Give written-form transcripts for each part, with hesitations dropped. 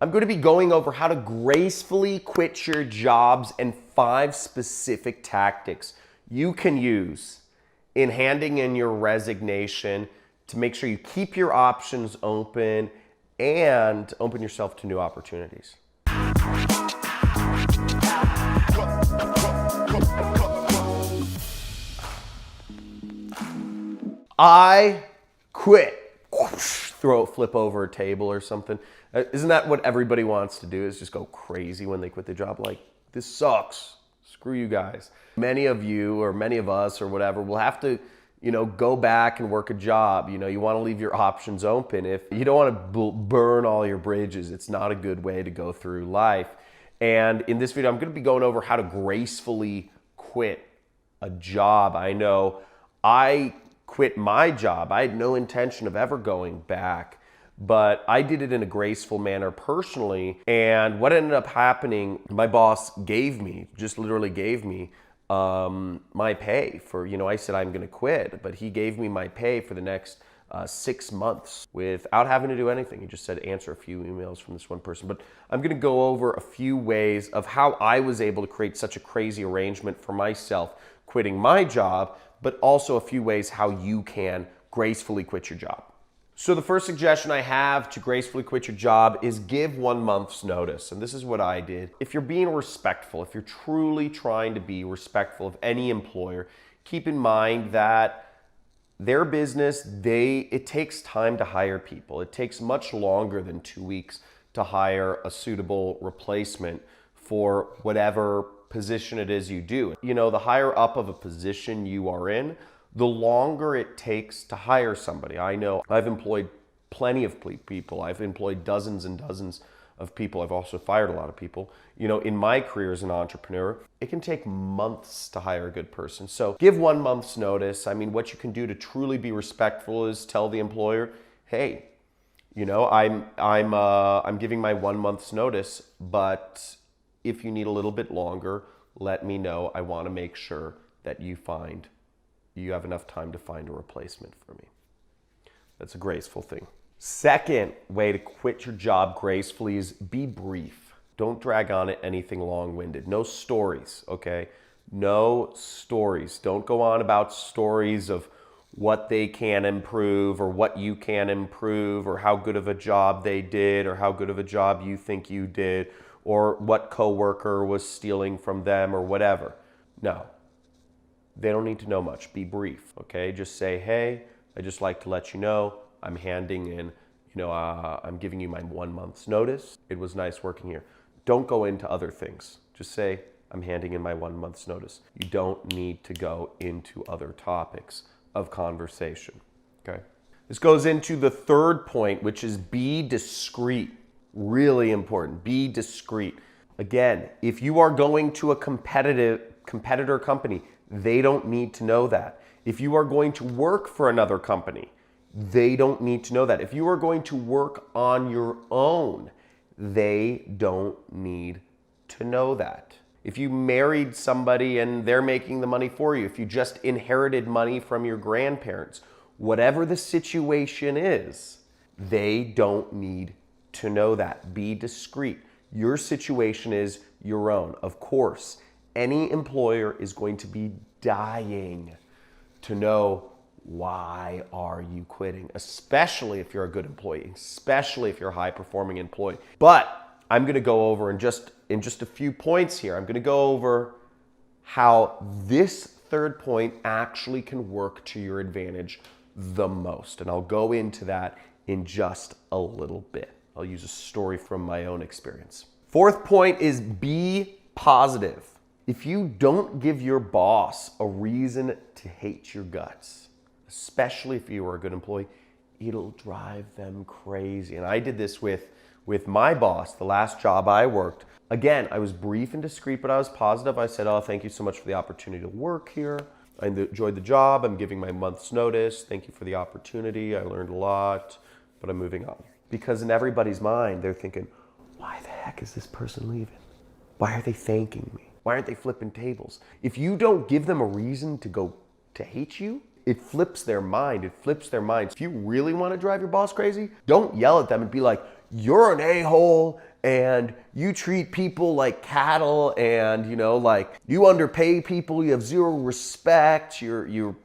I'm going to be going over how to gracefully quit your jobs and 5 specific tactics you can use in handing in your resignation to make sure you keep your options open and open yourself to new opportunities. I quit. Flip over a table or something. Isn't that what everybody wants to do, is just go crazy when they quit their job? Like, this sucks. Screw you guys. Many of you, or many of us, or whatever, will have to, go back and work a job. You want to leave your options open. If you don't want to burn all your bridges, it's not a good way to go through life. And in this video, I'm going to be going over how to gracefully quit a job. I know I quit my job. I had no intention of ever going back, but I did it in a graceful manner personally. And what ended up happening, my boss just literally gave me my pay for, I said I'm going to quit, but he gave me my pay for the next 6 months without having to do anything. He just said, answer a few emails from this one person. But I'm going to go over a few ways of how I was able to create such a crazy arrangement for myself quitting my job, but also a few ways how you can gracefully quit your job. So the first suggestion I have to gracefully quit your job is give 1 month's notice. And this is what I did. If you're being respectful, if you're truly trying to be respectful of any employer, keep in mind that their business, it takes time to hire people. It takes much longer than 2 weeks to hire a suitable replacement for whatever position it is you do. The higher up of a position you are in, the longer it takes to hire somebody. I know I've employed plenty of people. I've employed dozens and dozens of people. I've also fired a lot of people. In my career as an entrepreneur, it can take months to hire a good person. So give 1 month's notice. I mean, what you can do to truly be respectful is tell the employer, hey, I'm giving my 1 month's notice, but if you need a little bit longer, let me know. I want to make sure that you have enough time to find a replacement for me. That's a graceful thing. Second way to quit your job gracefully is be brief. Don't drag on it anything long-winded. No stories, okay? No stories. Don't go on about stories of what they can improve or what you can improve or how good of a job they did or how good of a job you think you did or what coworker was stealing from them or whatever. No. They don't need to know much. Be brief, okay? Just say, hey, I'd just like to let you know I'm handing in, I'm giving you my 1 month's notice. It was nice working here. Don't go into other things. Just say, I'm handing in my 1 month's notice. You don't need to go into other topics of conversation, okay? This goes into the third point, which is be discreet. Really important. Be discreet. Again, if you are going to a competitor company, they don't need to know that. If you are going to work for another company, they don't need to know that. If you are going to work on your own, they don't need to know that. If you married somebody and they're making the money for you, if you just inherited money from your grandparents, whatever the situation is, they don't need to know that. Be discreet. Your situation is your own. Of course, any employer is going to be dying to know why are you quitting, especially if you're a good employee, especially if you're a high-performing employee. But I'm going to go over in just a few points here, I'm going to go over how this third point actually can work to your advantage the most. And I'll go into that in just a little bit. I'll use a story from my own experience. Fourth point is be positive. If you don't give your boss a reason to hate your guts, especially if you are a good employee, it'll drive them crazy. And I did this with my boss, the last job I worked. Again, I was brief and discreet, but I was positive. I said, oh, thank you so much for the opportunity to work here. I enjoyed the job. I'm giving my month's notice. Thank you for the opportunity. I learned a lot, but I'm moving on. Because in everybody's mind, they're thinking, why the heck is this person leaving? Why are they thanking me? Why aren't they flipping tables? If you don't give them a reason to hate you, it flips their mind. It flips their minds. If you really want to drive your boss crazy, don't yell at them and be like, you're an a-hole and you treat people like cattle, and like you underpay people, you have zero respect, you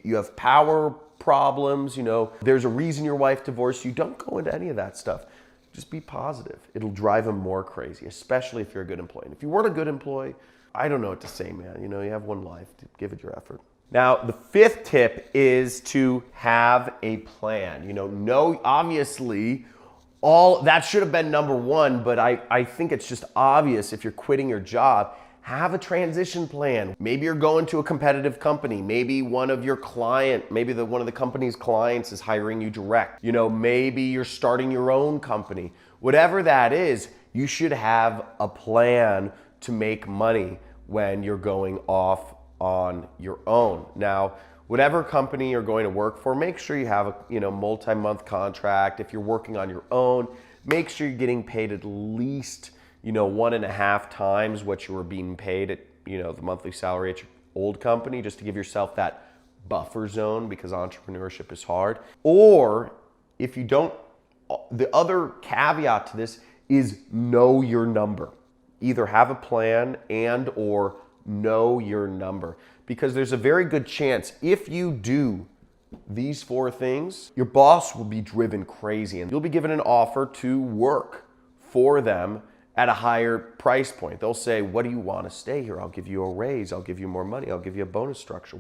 have power problems, there's a reason your wife divorced you. Don't go into any of that stuff. Just be positive. It'll drive them more crazy, especially if you're a good employee. And if you weren't a good employee, I don't know what to say, man. You have one life. Give it your effort. Now, the fifth tip is to have a plan. Obviously, all that should have been number one, but I think it's just obvious if you're quitting your job, have a transition plan. Maybe you're going to a competitive company. Maybe one of the company's clients is hiring you direct. Maybe you're starting your own company. Whatever that is, you should have a plan to make money when you're going off on your own. Now, whatever company you're going to work for, make sure you have a multi-month contract. If you're working on your own, make sure you're getting paid at least 1.5 times what you were being paid at the monthly salary at your old company, just to give yourself that buffer zone, because entrepreneurship is hard. Or if you don't, the other caveat to this is know your number. Either have a plan and or know your number, because there's a very good chance if you do these 4 things, your boss will be driven crazy and you'll be given an offer to work for them at a higher price point. They'll say, what do you want to stay here? I'll give you a raise. I'll give you more money. I'll give you a bonus structure.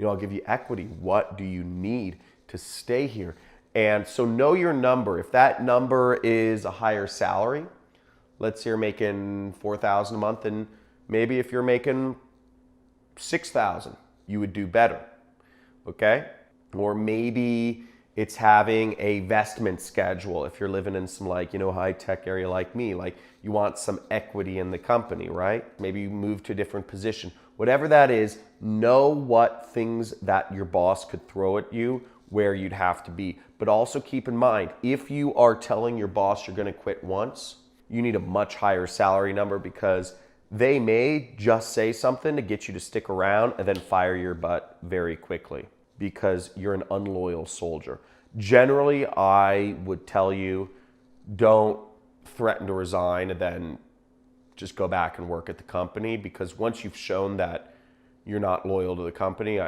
I'll give you equity. What do you need to stay here? And so know your number. If that number is a higher salary, let's say you're making $4,000 a month, and maybe if you're making $6,000, you would do better, okay? Or maybe it's having a vestment schedule. If you're living in some high-tech area like me, you want some equity in the company, right? Maybe you move to a different position. Whatever that is, know what things that your boss could throw at you, where you'd have to be. But also keep in mind, if you are telling your boss you're gonna quit once, you need a much higher salary number, because they may just say something to get you to stick around and then fire your butt very quickly because you're an unloyal soldier. Generally, I would tell you, don't threaten to resign and then just go back and work at the company, because once you've shown that you're not loyal to the company,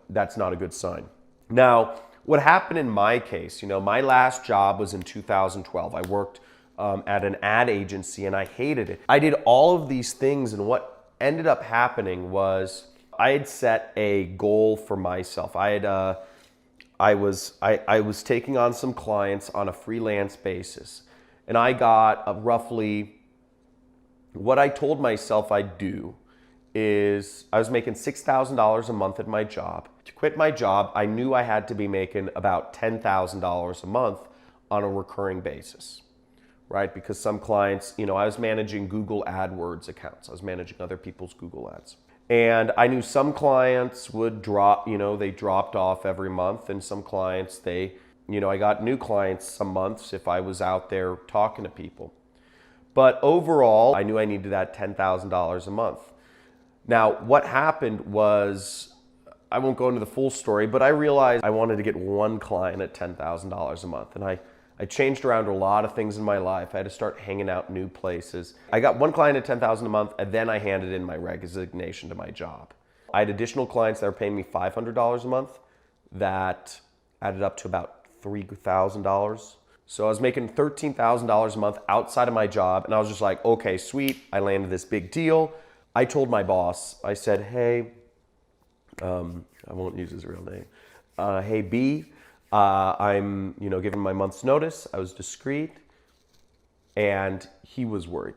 that's not a good sign. Now, what happened in my case, my last job was in 2012. I worked at an ad agency and I hated it. I did all of these things, and what ended up happening was I had set a goal for myself. I was taking on some clients on a freelance basis, and I got roughly, what I told myself I'd do is I was making $6,000 a month at my job. To quit my job, I knew I had to be making about $10,000 a month on a recurring basis, right? Because some clients, I was managing Google AdWords accounts. I was managing other people's Google ads. And I knew some clients would drop, they dropped off every month, and some clients, I got new clients some months if I was out there talking to people. But overall, I knew I needed that $10,000 a month. Now, what happened was, I won't go into the full story, but I realized I wanted to get one client at $10,000 a month. And I changed around a lot of things in my life. I had to start hanging out new places. I got one client at $10,000 a month, and then I handed in my resignation to my job. I had additional clients that were paying me $500 a month that added up to about $3,000. So I was making $13,000 a month outside of my job, and I was just like, okay, sweet. I landed this big deal. I told my boss, I said, hey, I won't use his real name. Hey, B, I'm, giving my month's notice. I was discreet, and he was worried.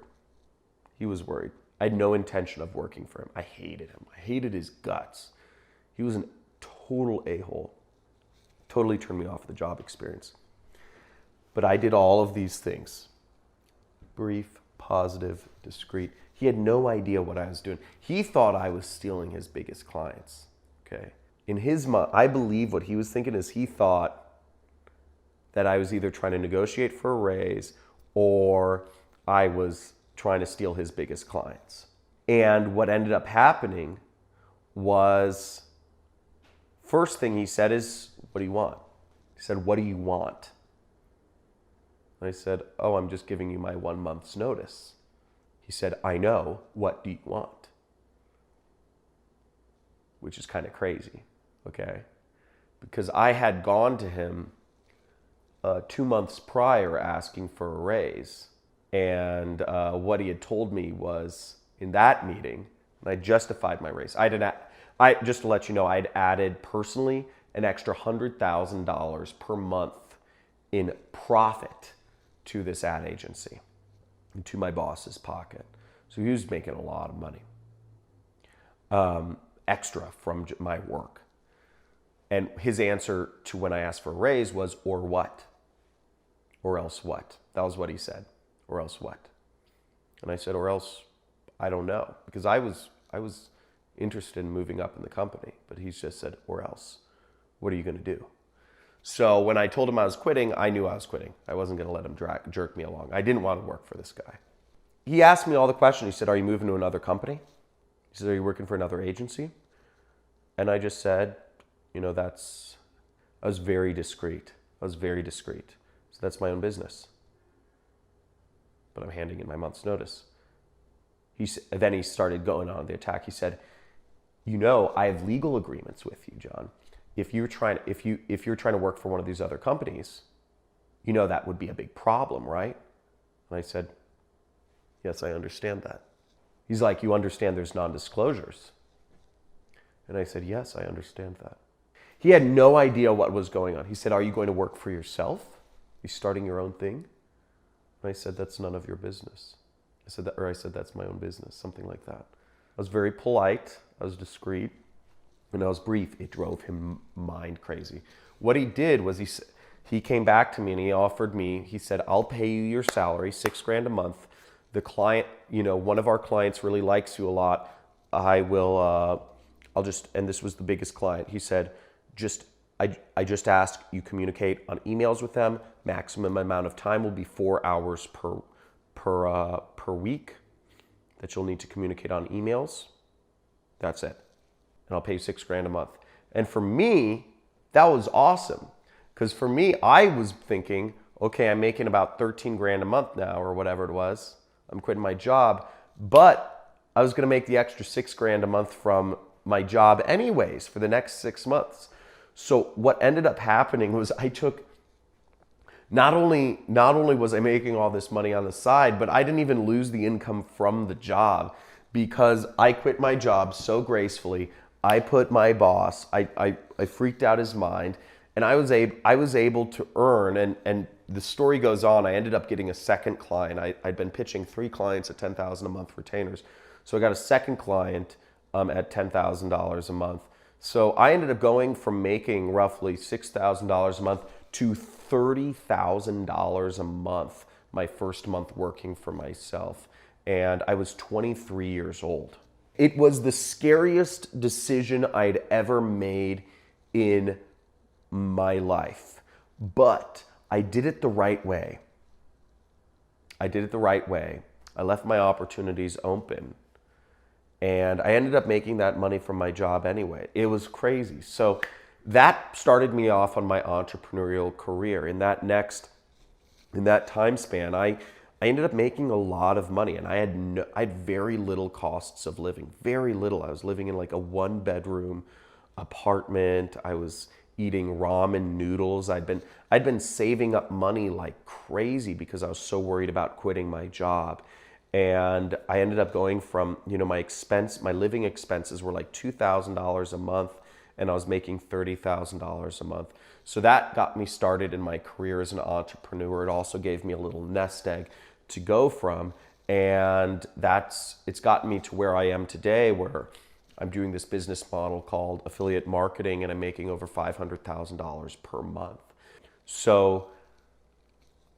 He was worried. I had no intention of working for him. I hated him. I hated his guts. He was an total a-hole. Totally turned me off the job experience. But I did all of these things. Brief, positive, discreet. He had no idea what I was doing. He thought I was stealing his biggest clients, okay? In his mind, I believe what he was thinking is he thought that I was either trying to negotiate for a raise or I was trying to steal his biggest clients. And what ended up happening was, first thing he said is, what do you want? He said, what do you want? And I said, oh, I'm just giving you my 1 month's notice. He said, I know. What do you want? Which is kind of crazy, okay? Because I had gone to him 2 months prior asking for a raise. And what he had told me was in that meeting, and I justified my raise. Just to let you know, I'd added personally an extra $100,000 per month in profit to this ad agency, into my boss's pocket. So he was making a lot of money, extra from my work. And his answer to when I asked for a raise was, or what? Or else what? That was what he said. Or else what? And I said, or else I don't know. Because I was interested in moving up in the company. But he's just said, or else. What are you going to do? So when I told him I was quitting, I knew I was quitting. I wasn't going to let him jerk me along. I didn't want to work for this guy. He asked me all the questions. He said, are you moving to another company? He said, are you working for another agency? And I just said, I was very discreet. So that's my own business. But I'm handing in my month's notice. Then he started going on the attack. He said, I have legal agreements with you, John. If you're trying to work for one of these other companies, that would be a big problem, right? And I said, yes, I understand that. He's like, you understand there's non-disclosures? And I said, yes, I understand that. He had no idea what was going on. He said, are you going to work for yourself? Are you starting your own thing? And I said, that's none of your business. I said, that's my own business, something like that. I was very polite. I was discreet. And I was brief. It drove him mind crazy. What he did was he came back to me and he offered me, he said, I'll pay you your salary, $6,000 a month. The client, one of our clients really likes you a lot. And this was the biggest client. He said, I just ask you communicate on emails with them. Maximum amount of time will be 4 hours per week that you'll need to communicate on emails. That's it. And I'll pay you $6,000 a month. And for me, that was awesome. Because for me, I was thinking, okay, I'm making about $13,000 a month now or whatever it was. I'm quitting my job, but I was going to make the extra $6,000 a month from my job anyways for the next 6 months. So what ended up happening was I took, not only was I making all this money on the side, but I didn't even lose the income from the job because I quit my job so gracefully. I put my boss, I freaked out his mind, and I was able to earn, and the story goes on, I ended up getting a second client. I'd been pitching 3 clients at $10,000 a month retainers. So I got a second client at $10,000 a month. So I ended up going from making roughly $6,000 a month to $30,000 a month my first month working for myself. And I was 23 years old. It was the scariest decision I'd ever made in my life. But I did it the right way. I left my opportunities open. And I ended up making that money from my job anyway. It was crazy. So that started me off on my entrepreneurial career. In that time span, I ended up making a lot of money, and I had very little costs of living. Very little. I was living in like a 1-bedroom apartment. I was eating ramen noodles. I'd been saving up money like crazy because I was so worried about quitting my job. And I ended up going from, my living expenses were like $2,000 a month, and I was making $30,000 a month. So that got me started in my career as an entrepreneur. It also gave me a little nest egg to go from, and it's gotten me to where I am today, where I'm doing this business model called affiliate marketing, and I'm making over $500,000 per month. So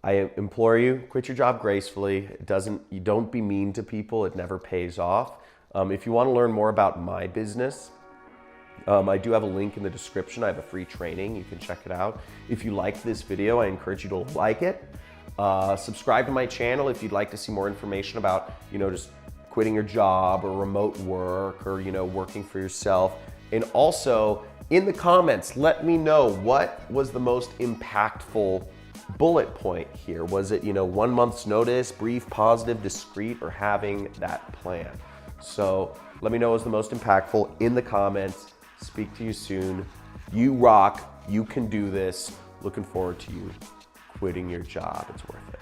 I implore you, quit your job gracefully. You don't be mean to people. It never pays off. If you want to learn more about my business, I do have a link in the description. I have a free training. You can check it out. If you like this video, I encourage you to like it. Subscribe to my channel if you'd like to see more information about, just quitting your job or remote work or, working for yourself. And also in the comments, let me know what was the most impactful bullet point here? Was it, 1 month's notice, brief, positive, discreet, or having that plan? So let me know what's the most impactful in the comments. Speak to you soon. You rock. You can do this. Looking forward to you quitting your job. It's worth it.